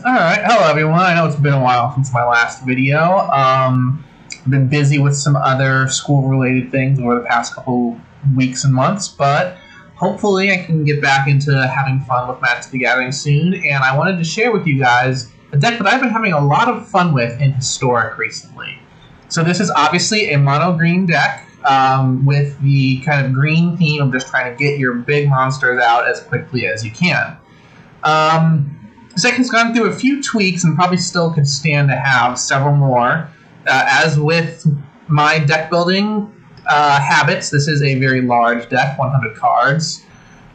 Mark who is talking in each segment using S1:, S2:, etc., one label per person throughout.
S1: Alright, hello everyone. I know it's been a while since my last video. I've been busy with some other school-related things over the past couple weeks and months, but hopefully I can get back into having fun with Magic the Gathering soon, and I wanted to share with you guys a deck that I've been having a lot of fun with in Historic recently. So this is obviously a mono-green deck with the kind of green theme of just trying to get your big monsters out as quickly as you can. This deck has gone through a few tweaks and probably still could stand to have several more. As with my deck building habits, this is a very large deck, 100 cards.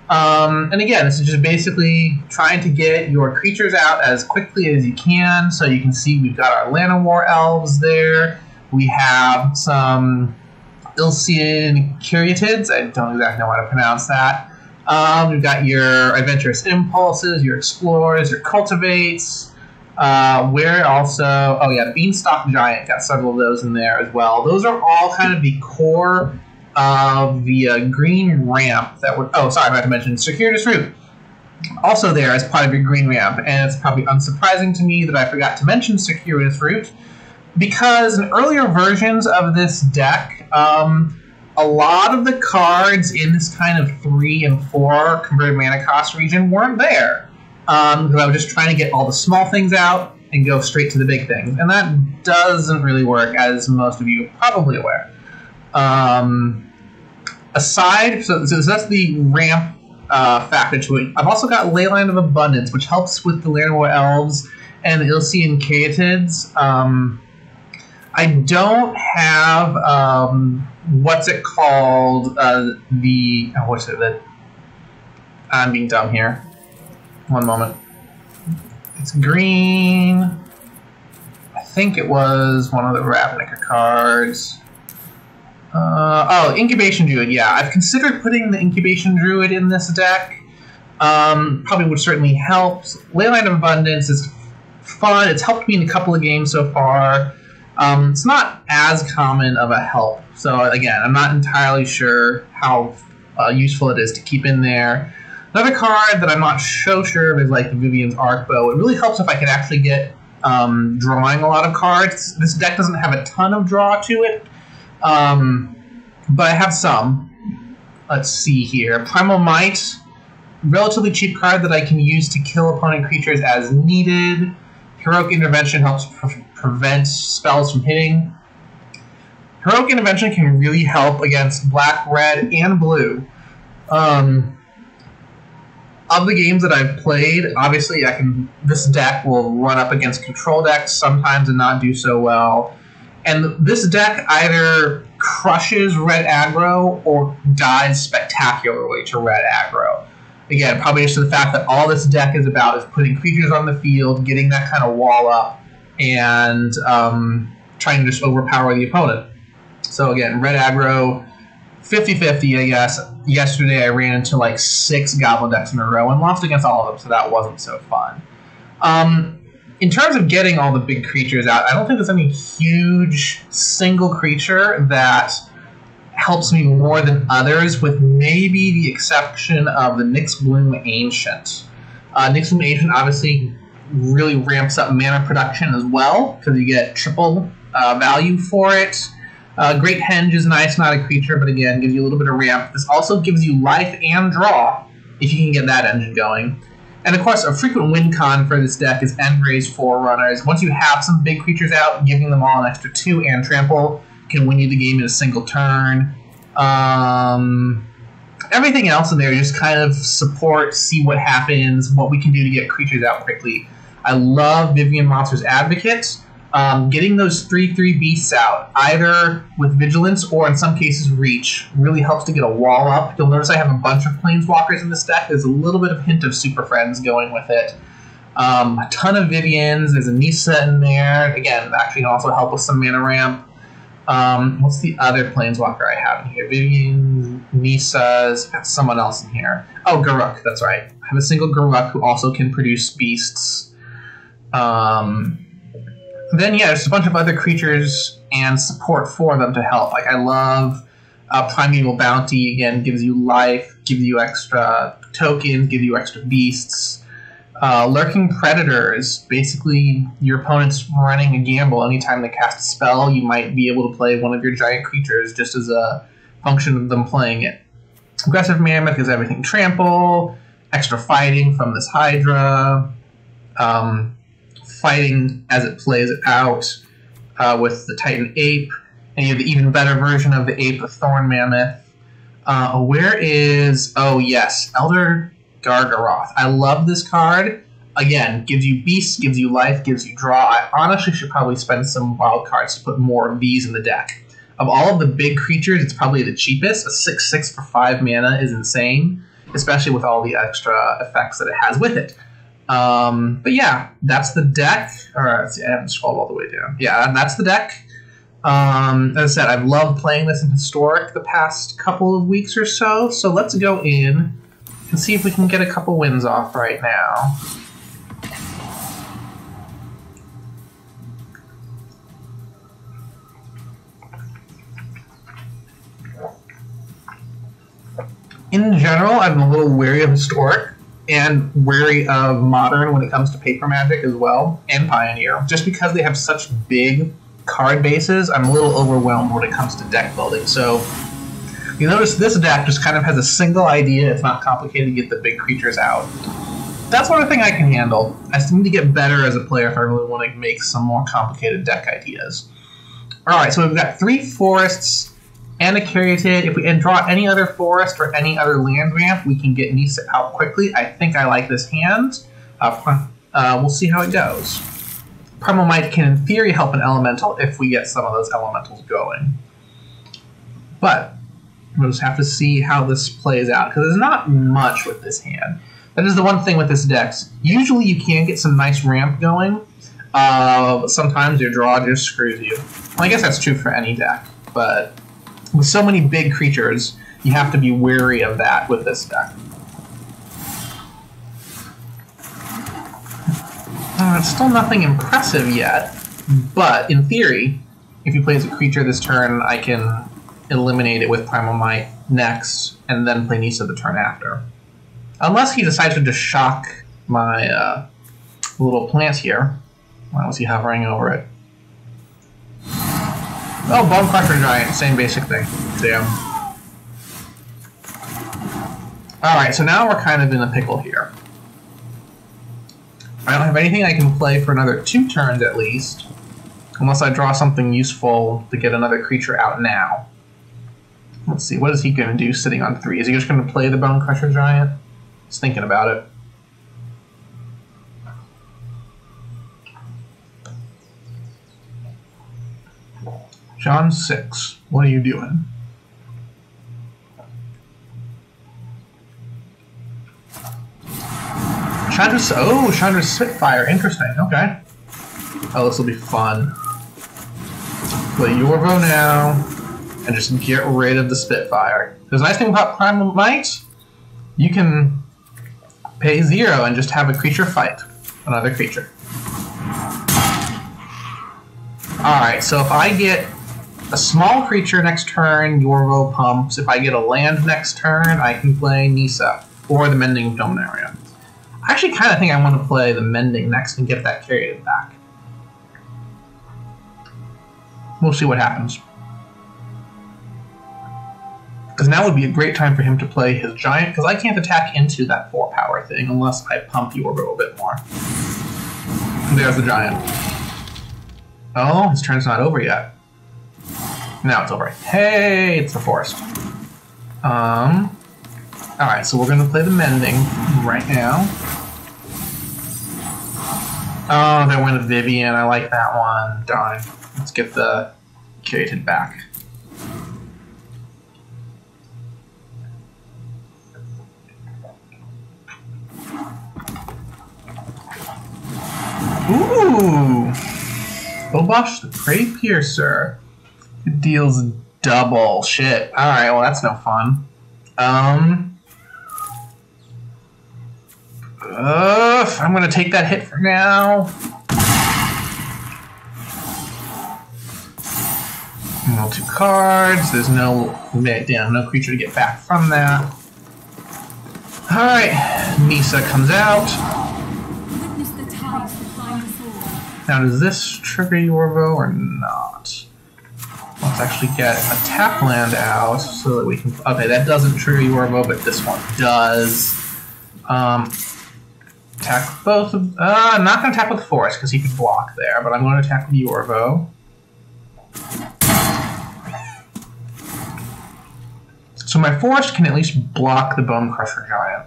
S1: And again, this is just basically trying to get your creatures out as quickly as you can. So you can see we've got our Llanowar Elves there. We have some Ilcian Caryatids. I don't exactly know how to pronounce that. We've got your Adventurous Impulses, your Explorers, your Cultivates. We're also, oh yeah, Beanstalk Giant, got several of those in there as well. Those are all kind of the core of the green ramp that we're, oh sorry, I forgot to mention Circuitous Route. Also there as part of your green ramp, and it's probably unsurprising to me that I forgot to mention Circuitous Route, because in earlier versions of this deck, a lot of the cards in this kind of 3 and 4 converted mana cost region weren't there. Because I was just trying to get all the small things out and go straight to the big things. And that doesn't really work, as most of you are probably aware. So that's the ramp factor to it. I've also got Leyline of Abundance, which helps with the Llanowar Elves and the Ilcian Caryatids. I don't have what's it called? What's it? I'm being dumb here. One moment. It's green. I think it was one of the Ravnica cards. Oh, Incubation Druid. Yeah, I've considered putting the Incubation Druid in this deck. Probably would certainly help. Leyline of Abundance is fun. It's helped me in a couple of games so far. It's not as common of a help. So again, I'm not entirely sure how useful it is to keep in there. Another card that I'm not so sure of is like the Vivian's Arcbow. It really helps if I can actually get drawing a lot of cards. This deck doesn't have a ton of draw to it, but I have some. Let's see here. Primal Might, relatively cheap card that I can use to kill opponent creatures as needed. Heroic Intervention helps prevent spells from hitting. Heroic Intervention can really help against black, red, and blue. Of the games that I've played, obviously this deck will run up against control decks sometimes and not do so well. And this deck either crushes red aggro or dies spectacularly to red aggro. Again, probably just the fact that all this deck is about is putting creatures on the field, getting that kind of wall up, and trying to just overpower the opponent. So again, red aggro, 50-50, I guess. Yesterday I ran into like 6 Goblin decks in a row and lost against all of them, so that wasn't so fun. In terms of getting all the big creatures out, I don't think there's any huge single creature that helps me more than others, with maybe the exception of the Nyxbloom Ancient. Nyxbloom Ancient obviously really ramps up mana production as well, because you get triple value for it. Great Henge is nice, not a creature, but again, gives you a little bit of ramp. This also gives you life and draw, if you can get that engine going. And of course, a frequent win con for this deck is Engray's Forerunners. Once you have some big creatures out, giving them all an extra 2 and trample can win you the game in a single turn. Everything else in there just kind of support, see what happens, what we can do to get creatures out quickly. I love Vivian Monster's Advocate. Getting those 3/3 beasts out, either with Vigilance or in some cases Reach, really helps to get a wall up. You'll notice I have a bunch of Planeswalkers in this deck. There's a little bit of hint of Super Friends going with it. A ton of Vivians. There's a Nissa in there. Again, that can also help with some mana ramp. What's the other Planeswalker I have in here? Vivian, Nissa's, got someone else in here. Oh, Garruk, that's right. I have a single Garruk who also can produce beasts. Then, yeah, there's a bunch of other creatures and support for them to help. Like, I love Primeval Bounty. Again, gives you life, gives you extra tokens, gives you extra beasts. Lurking Predators. Basically, your opponent's running a gamble. Anytime they cast a spell, you might be able to play one of your giant creatures just as a function of them playing it. Aggressive Mammoth gives everything trample, extra fighting from this Hydra, fighting as it plays it out with the Titan Ape, and you have the even better version of the Ape, the Thorn Mammoth. Where is... Oh, yes, Elder Gargaroth. I love this card. Again, gives you beasts, gives you life, gives you draw. I honestly should probably spend some wild cards to put more of these in the deck. Of all of the big creatures, it's probably the cheapest. A 6/6 for 5 mana is insane, especially with all the extra effects that it has with it. But yeah, that's the deck. Let's see, I haven't scrolled all the way down. Yeah, that's the deck. As I said, I've loved playing this in Historic the past couple of weeks or so. So let's go in and see if we can get a couple wins off right now. In general, I'm a little wary of Historic and wary of Modern when it comes to Paper Magic as well, and Pioneer. Just because they have such big card bases, I'm a little overwhelmed when it comes to deck building. So you notice this deck just kind of has a single idea. It's not complicated to get the big creatures out. That's one thing I can handle. I still need to get better as a player if I really want to make some more complicated deck ideas. Alright, so we've got 3 forests and a Caryatid. If we draw any other forest or any other land ramp, we can get Nissa out quickly. I think I like this hand. We'll see how it goes. Primal Might can, in theory, help an elemental if we get some of those elementals going. But we'll just have to see how this plays out, because there's not much with this hand. That is the one thing with this deck. Usually you can get some nice ramp going. Sometimes your draw just screws you. Well, I guess that's true for any deck, but with so many big creatures, you have to be wary of that with this deck. It's still nothing impressive yet, but in theory, if he plays a creature this turn, I can eliminate it with Primal Might next, and then play Nissa the turn after. Unless he decides to just shock my little plant here. Why was he hovering over it? Oh, Bone Crusher Giant, same basic thing. Damn. Alright, so now we're kind of in a pickle here. I don't have anything I can play for another 2 turns at least, unless I draw something useful to get another creature out now. Let's see, what is he going to do sitting on 3? Is he just going to play the Bone Crusher Giant? Just thinking about it. John 6, what are you doing? Chandra's Spitfire, interesting, okay. Oh, this will be fun. Play Yorvo now, and just get rid of the Spitfire. There's a nice thing about Primal Might. You can pay 0 and just have a creature fight another creature. Alright, so if I get a small creature next turn, Yorvo pumps. If I get a land next turn, I can play Nissa, or the Mending of Dominaria. I actually kind of think I want to play the Mending next and get that Caryatid back. We'll see what happens. Because now would be a great time for him to play his Giant, because I can't attack into that 4-power thing unless I pump Yorvo a bit more. There's the Giant. Oh, his turn's not over yet. Now it's over. Hey, it's the Forest. Alright, so we're going to play the Mending right now. Oh, they went a Vivian. I like that one. Darn. Let's get the Caryatid back. Ooh! Obosh the Prey Piercer. It deals double. Shit. Alright, well that's no fun. I'm gonna take that hit for now. Roll 2 cards. There's no creature to get back from that. Alright, Nissa comes out. Now, does this trigger Yorvo or not? Let's actually get a tap land out so that we can... Okay, that doesn't trigger Yorvo, but this one does. Attack both of... I'm not going to attack with Forest because he could block there, but I'm going to attack with Yorvo. So my Forest can at least block the Bone Crusher Giant.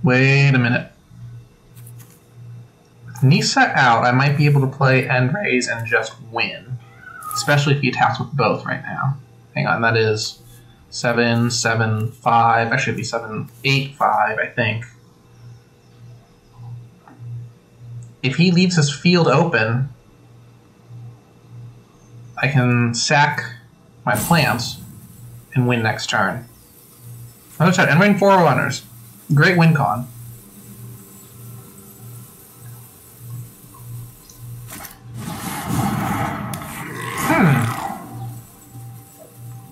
S1: Wait a minute. With Nissa out, I might be able to play End Raise and just win. Especially if he attacks with both right now. Hang on, that is 7, 7, 5. Actually, it'd be 7, 8, 5, I think. If he leaves his field open, I can sack my plants and win next turn. Another turn, and win 4 runners. Great win con.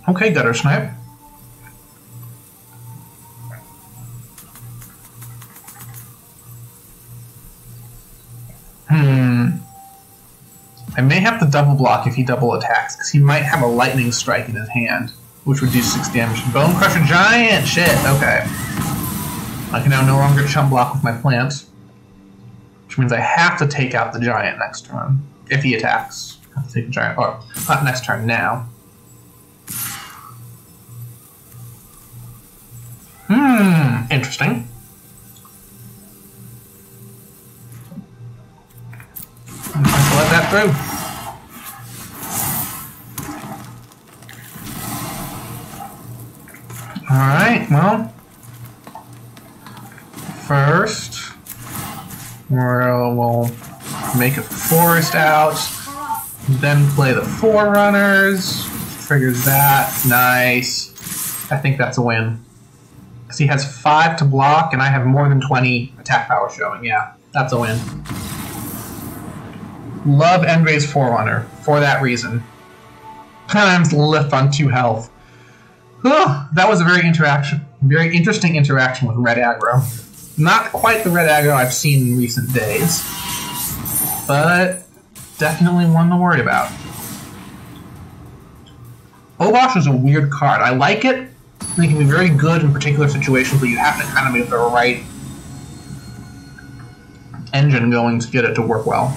S1: Okay, Gutter Snipe. I may have to double block if he double attacks, because he might have a Lightning Strike in his hand, which would do 6 damage. Bone Crusher Giant! Shit, okay. I can now no longer chump block with my plant, which means I have to take out the Giant next turn, if he attacks. I have to take the Giant, or not next turn, now. Interesting. I'm going to let that through. Alright, well, first we'll make a Forest out, then play the Forerunners, triggers that, nice. I think that's a win. Because he has 5 to block, and I have more than 20 attack power showing, yeah, that's a win. Love Endray's Forerunner, for that reason. Times lift on 2 health. Oh, that was a very interesting interaction with red aggro. Not quite the red aggro I've seen in recent days, but definitely one to worry about. Obosh is a weird card. I like it. It can be very good in particular situations, but you have to kind of make the right engine going to get it to work well.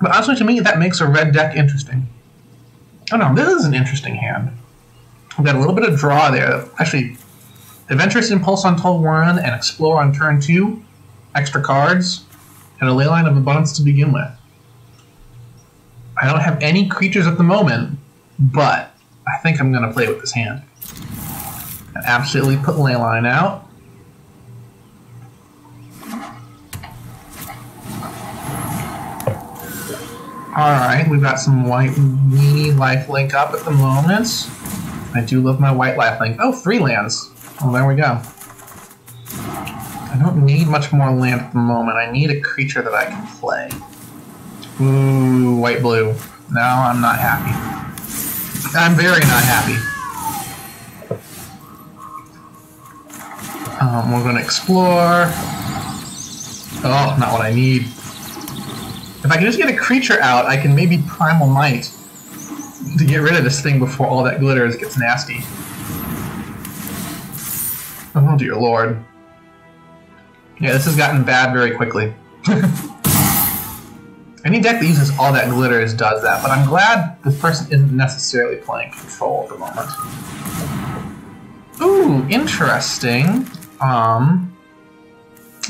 S1: But honestly, to me, that makes a red deck interesting. Oh no, this is an interesting hand. We've got a little bit of draw there. Actually, Adventurous Impulse on turn 1 and Explore on turn 2. Extra cards. And a Leyline of Abundance to begin with. I don't have any creatures at the moment, but I think I'm going to play with this hand. And absolutely put Leyline out. Alright, we've got some white weenie lifelink up at the moment. I do love my white lifelink. Oh, 3 lands. Oh, there we go. I don't need much more land at the moment. I need a creature that I can play. Ooh, white-blue. Now I'm not happy. I'm very not happy. We're going to explore. Oh, not what I need. If I can just get a creature out, I can maybe Primal Might to get rid of this thing before all that glitters gets nasty. Oh dear lord. Yeah, this has gotten bad very quickly. Any deck that uses all that glitters does that, but I'm glad this person isn't necessarily playing control at the moment. Ooh, interesting.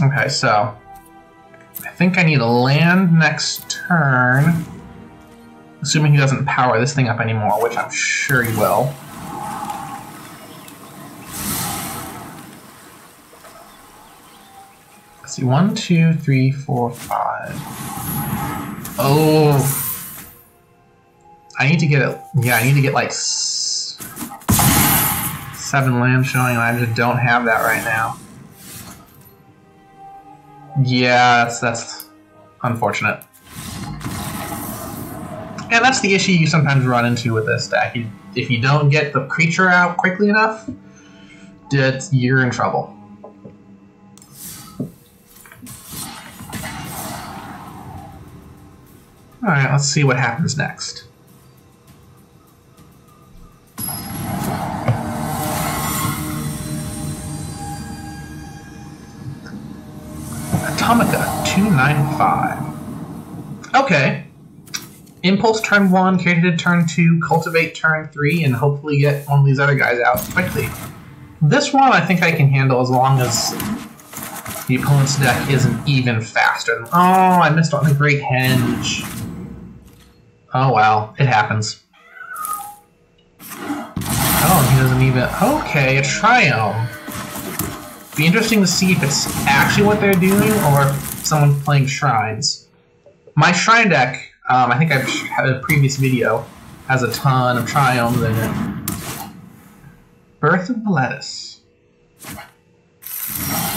S1: Okay, so I think I need a land next turn, assuming he doesn't power this thing up anymore, which I'm sure he will. Let's see, 1, 2, 3, 4, 5. Oh, I need to get it. Yeah, I need to get like 7 land showing, and I just don't have that right now. Yeah, that's unfortunate. Yeah, that's the issue you sometimes run into with this deck. If you don't get the creature out quickly enough, you're in trouble. Alright, let's see what happens next. Atomica 295. Okay. Impulse turn 1, Created turn 2, Cultivate turn 3, and hopefully get one of these other guys out quickly. This one I think I can handle as long as the opponent's deck isn't even faster. Oh, I missed on the Great Henge. Oh well, it happens. Oh, he doesn't even... Okay, a Triome. Be interesting to see if it's actually what they're doing or if someone's playing Shrines. My Shrine deck, I think I've had a previous video, has a ton of Triomes in it. Birth of Meletis.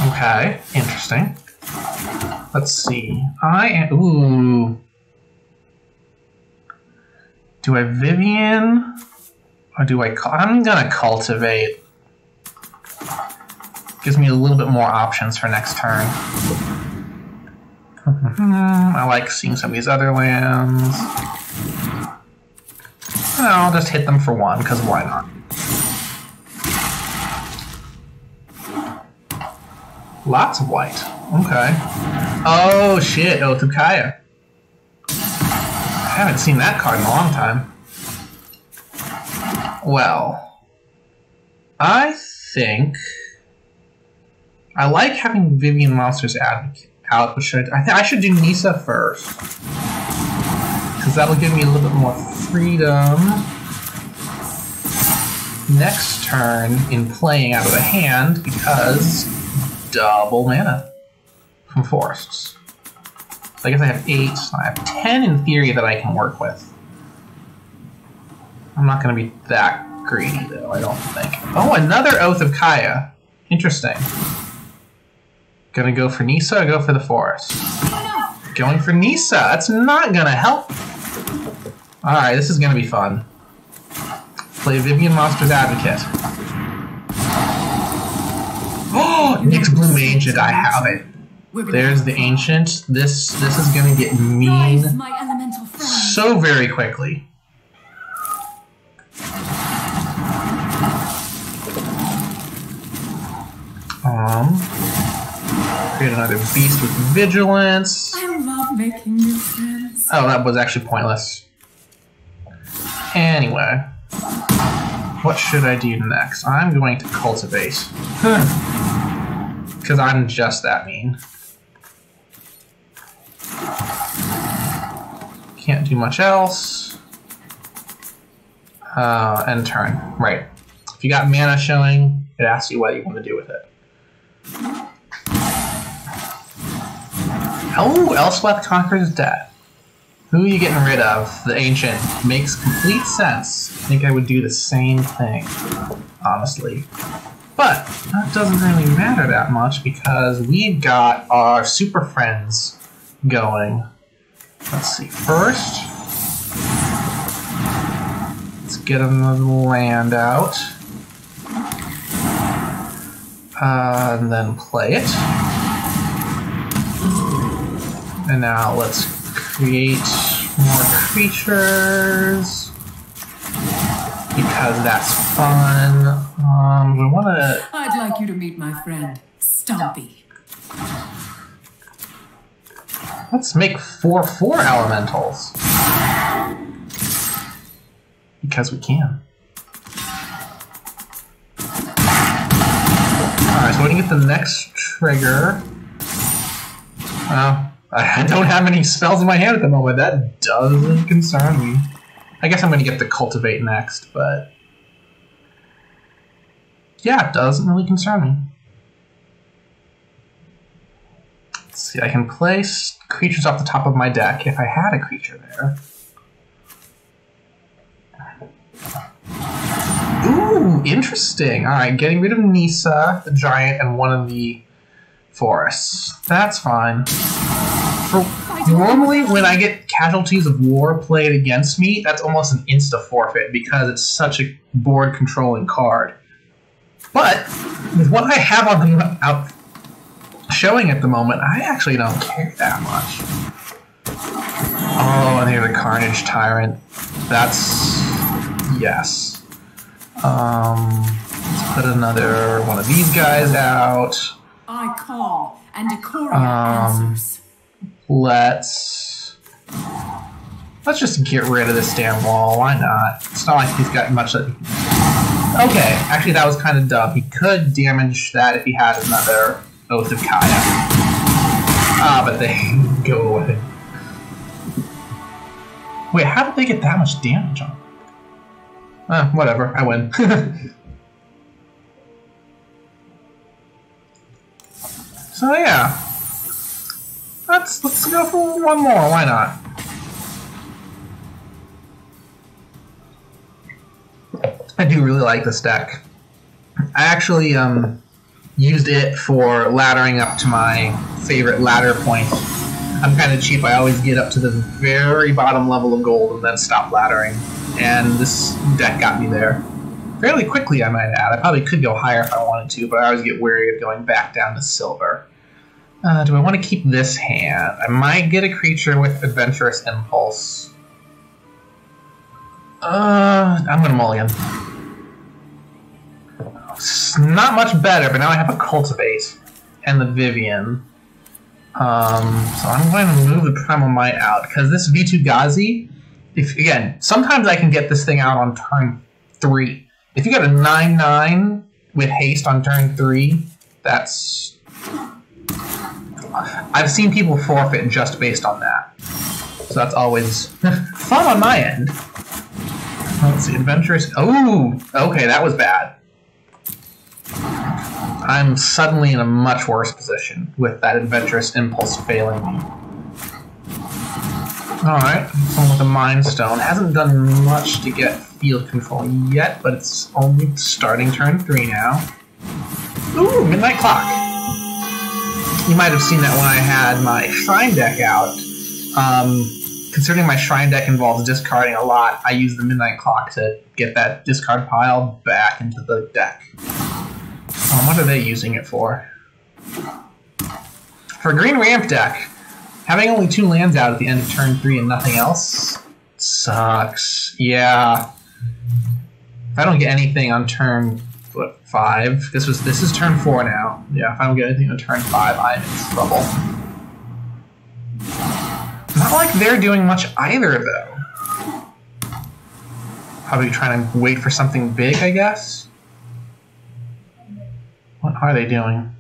S1: Okay, interesting. Let's see. Ooh. Do I Vivian? Or do I... I'm gonna Cultivate. Gives me a little bit more options for next turn. I like seeing some of these other lands. I'll just hit them for 1, because why not? Lots of white. Okay. Oh shit, Oath of Kaya. I haven't seen that card in a long time. Well, I think... I like having Vivian Monsters Advocate out, but I think I should do Nisa first. Because that'll give me a little bit more freedom next turn in playing out of the hand, because double mana from forests. So I guess I have 8, so I have 10 in theory that I can work with. I'm not going to be that greedy though, I don't think. Oh, another Oath of Kaya. Interesting. Gonna go for Nisa or go for the forest? Going for Nisa. That's not gonna help. Alright, this is gonna be fun. Play Vivian Monsters Advocate. Oh, Nyx Bloom Ancient, I have it. There's the Ancient. This is gonna get mean so very quickly. Create another beast with vigilance.
S2: I love making new friends.
S1: Oh, that was actually pointless. Anyway, what should I do next? I'm going to cultivate. Because I'm just that mean. Can't do much else. End turn. Right. If you got mana showing, it asks you what you want to do with it. Oh, Elsweth Conquers Death. Who are you getting rid of? The Ancient. Makes complete sense. I think I would do the same thing, honestly. But that doesn't really matter that much because we've got our Superfriends going. Let's see. First, let's get another land out. And then play it. And now let's create more creatures because that's fun. We want to.
S2: I'd like you to meet my friend, Stompy.
S1: Let's make 4/4 elementals because we can. Alright, so we're gonna get the next trigger. I don't have any spells in my hand at the moment. That doesn't concern me. I guess I'm gonna get the cultivate next, but yeah, it doesn't really concern me. Let's see, I can place creatures off the top of my deck if I had a creature there. Ooh, interesting. Alright, getting rid of Nisa, the giant, and one of the forests. That's fine. Normally, when I get Casualties of War played against me, that's almost an insta-forfeit because it's such a board-controlling card. But, with what I have on the out showing at the moment, I actually don't care that much. Oh, and here's a Carnage Tyrant. That's... yes. Let's put another one of these guys out.
S2: I call, and Decoria answers.
S1: Let's just get rid of this damn wall. Why not? It's not like he's got much that... Okay, actually that was kind of dumb. He could damage that if he had another Oath of Kaya. Ah, but they go away. Wait, how did they get that much damage on? Whatever, I win. So yeah, let's go for one more. Why not? I do really like this deck. I actually used it for laddering up to my favorite ladder point. I'm kind of cheap. I always get up to the very bottom level of gold and then stop laddering. And this deck got me there fairly quickly, I might add. I probably could go higher if I wanted to, but I always get wary of going back down to silver. Do I want to keep this hand? I might get a creature with Adventurous Impulse. I'm going to mulligan. It's not much better, but now I have a Cultivate and the Vivian. So I'm going to move the Primal Might out, because this V2 Ghazi, again, sometimes I can get this thing out on turn 3. If you get a 9/9 with haste on turn 3, that's... I've seen people forfeit just based on that. So that's always fun on my end. Let's see, Adventurous... Oh, okay, that was bad. I'm suddenly in a much worse position with that Adventurous Impulse failing me. Alright, someone with a Mind Stone. Hasn't done much to get field control yet, but it's only starting turn 3 now. Ooh, Midnight Clock. You might have seen that when I had my Shrine deck out. Considering my Shrine deck involves discarding a lot, I use the Midnight Clock to get that discard pile back into the deck. What are they using it for? For a green ramp deck, having only 2 lands out at the end of turn 3 and nothing else sucks. Yeah. If I don't get anything on turn 5, this is turn 4 now. Yeah, if I don't get anything on turn 5, I'm in trouble. Not like they're doing much either, though. Probably trying to wait for something big, I guess. What are they doing?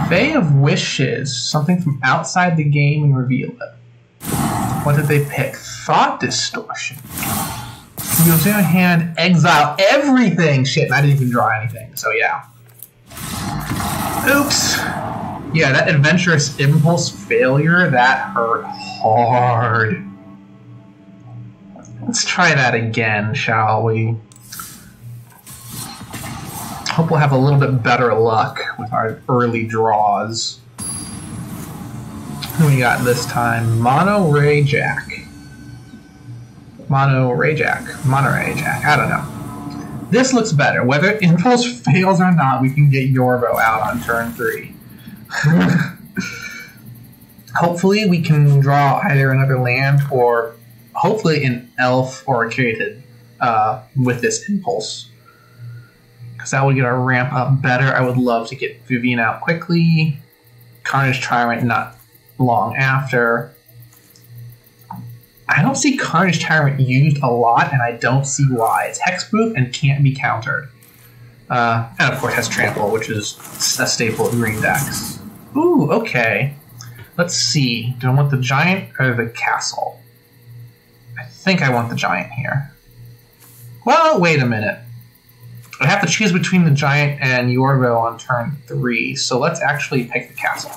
S1: Fae of Wishes. Something from outside the game and reveal it. What did they pick? Thought Distortion. You go to your hand, exile everything! Shit, and I didn't even draw anything, so yeah. Oops. Yeah, that Adventurous Impulse failure, that hurt hard. Let's try that again, shall we? Hope we'll have a little bit better luck with our early draws. Who we got this time? Mono-Red Jack. Mono-Red Jack. Mono-Red Jack. I don't know. This looks better. Whether Impulse fails or not, we can get Yorvo out on turn 3. Hopefully we can draw either another land or hopefully an elf or a Cated with this Impulse. Because that would get our ramp up better. I would love to get Vivian out quickly. Carnage Tyrant not long after. I don't see Carnage Tyrant used a lot, and I don't see why. It's hexproof and can't be countered. And of course has Trample, which is a staple of green decks. Ooh, okay. Let's see. Do I want the Giant or the Castle? I think I want the Giant here. Well, wait a minute. I have to choose between the Giant and Yorvo on turn 3, so let's actually pick the Castle.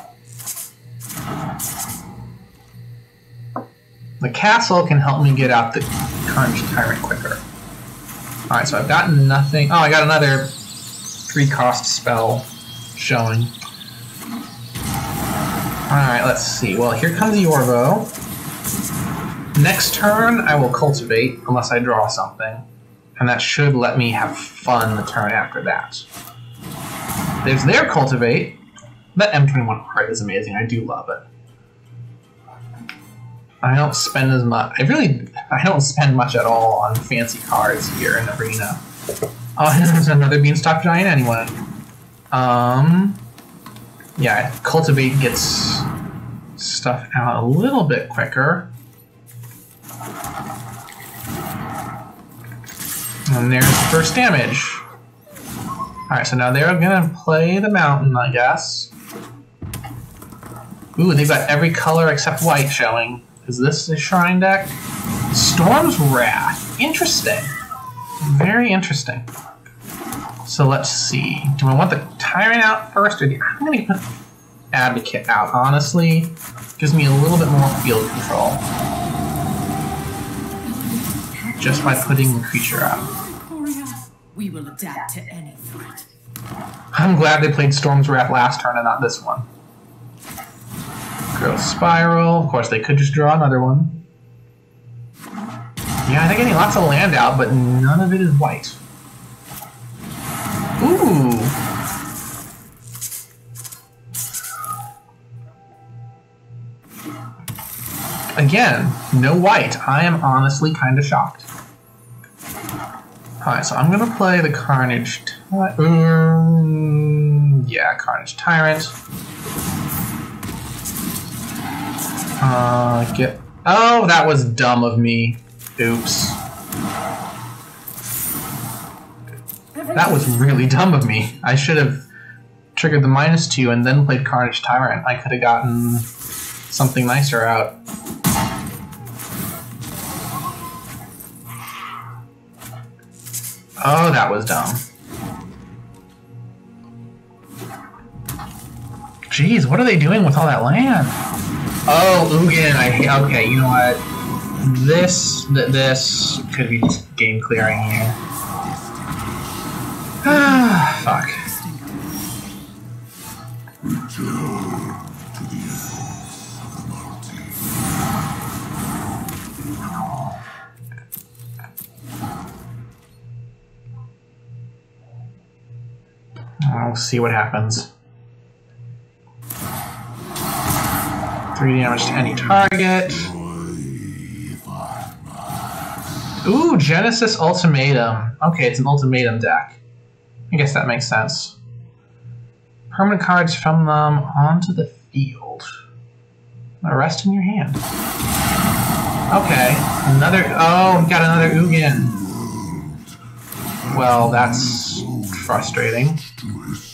S1: The Castle can help me get out the Carnage Tyrant quicker. Alright, so I've gotten nothing. Oh, I got another 3-cost spell showing. Alright, let's see. Well, here comes Yorvo. Next turn, I will Cultivate, unless I draw something. And that should let me have fun the turn after that. There's their Cultivate. That M21 card is amazing. I do love it. I don't spend as much. I don't spend much at all on fancy cards here in Arena. Oh, there's another Beanstalk Giant, anyone? Yeah, Cultivate gets stuff out a little bit quicker. And there's the first damage. Alright, so now they're gonna play the mountain, I guess. Ooh, they've got every color except white showing. Is this a Shrine deck? Storm's Wrath. Interesting. Very interesting. So let's see. Do I want the Tyrant out first, or I'm gonna put Advocate out, honestly. Gives me a little bit more field control. Just by putting the creature out.
S2: We will adapt to any threat.
S1: I'm glad they played Storm's Wrath last turn and not this one. Growth Spiral. Of course, they could just draw another one. Yeah, they're getting lots of land out, but none of it is white. Ooh! Again, no white. I am honestly kind of shocked. Alright, so I'm going to play the Carnage... yeah, Carnage Tyrant. Oh, that was dumb of me. Oops. That was really dumb of me. I should have triggered the -2 and then played Carnage Tyrant. I could have gotten something nicer out. Oh, that was dumb. Jeez, what are they doing with all that land? Oh, Ugin, okay, you know what? This could be game clearing here. Ah, fuck. We'll see what happens. 3 damage to any target. Ooh, Genesis Ultimatum. Okay, it's an Ultimatum deck. I guess that makes sense. Permanent cards from them onto the field. Rest in your hand. Okay, another. Oh, we got another Ugin. Well, that's frustrating.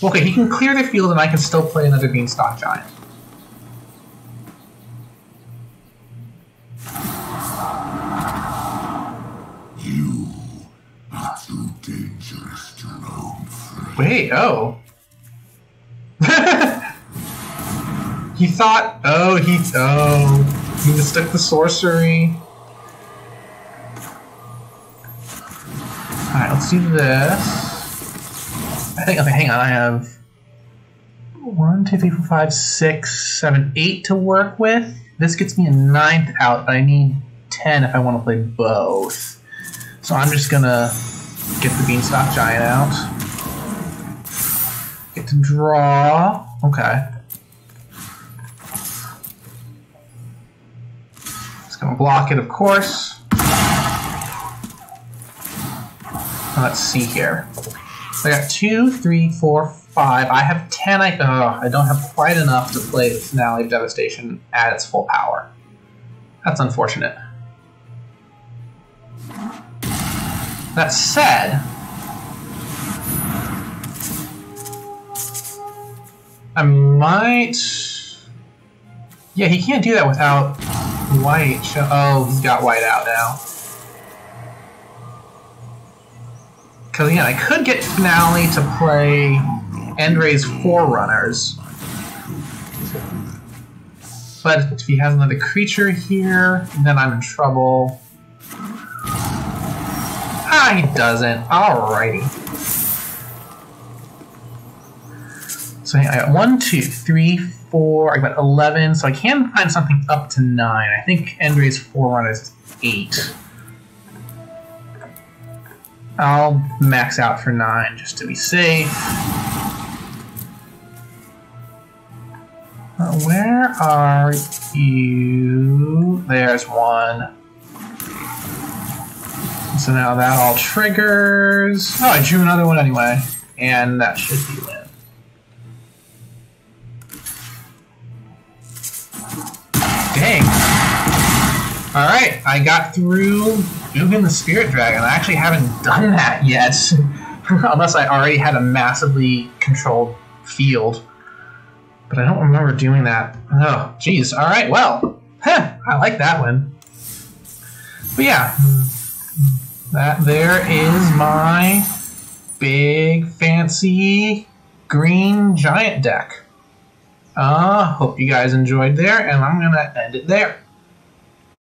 S1: Okay, he can clear the field and I can still play another Beanstalk Giant.
S3: You are too dangerous to roam free.
S1: Wait, oh. He thought, he mistook the sorcery. Alright, let's do this. Okay, hang on, I have 1, 2, 3, 4, 5, 6, 7, 8 to work with. This gets me a 9th out, but I need 10 if I want to play both. So I'm just gonna get the Beanstalk Giant out. Get to draw. Okay. Just gonna block it, of course. Let's see here. So I got 2, 3, 4, 5. I have 10. I don't have quite enough to play the Finale of Devastation at its full power. That's unfortunate. That said, I might... Yeah, he can't do that without white. Oh, he's got white out now. Because, again, I could get Finale to play Endray's Forerunners. But if he has another creature here, then I'm in trouble. Ah, he doesn't. Alrighty. So I got 1, 2, 3, 4. I got 11. So I can find something up to 9. I think Endray's Forerunners is 8. I'll max out for 9 just to be safe. Where are you? There's one. So now that all triggers. Oh, I drew another one anyway. And that should be win. Dang. Alright, I got through Ugin the Spirit Dragon. I actually haven't done that yet. Unless I already had a massively controlled field. But I don't remember doing that. Oh, geez. Alright, well. I like that one. But yeah. That there is my big, fancy, green giant deck. Hope you guys enjoyed there, and I'm going to end it there.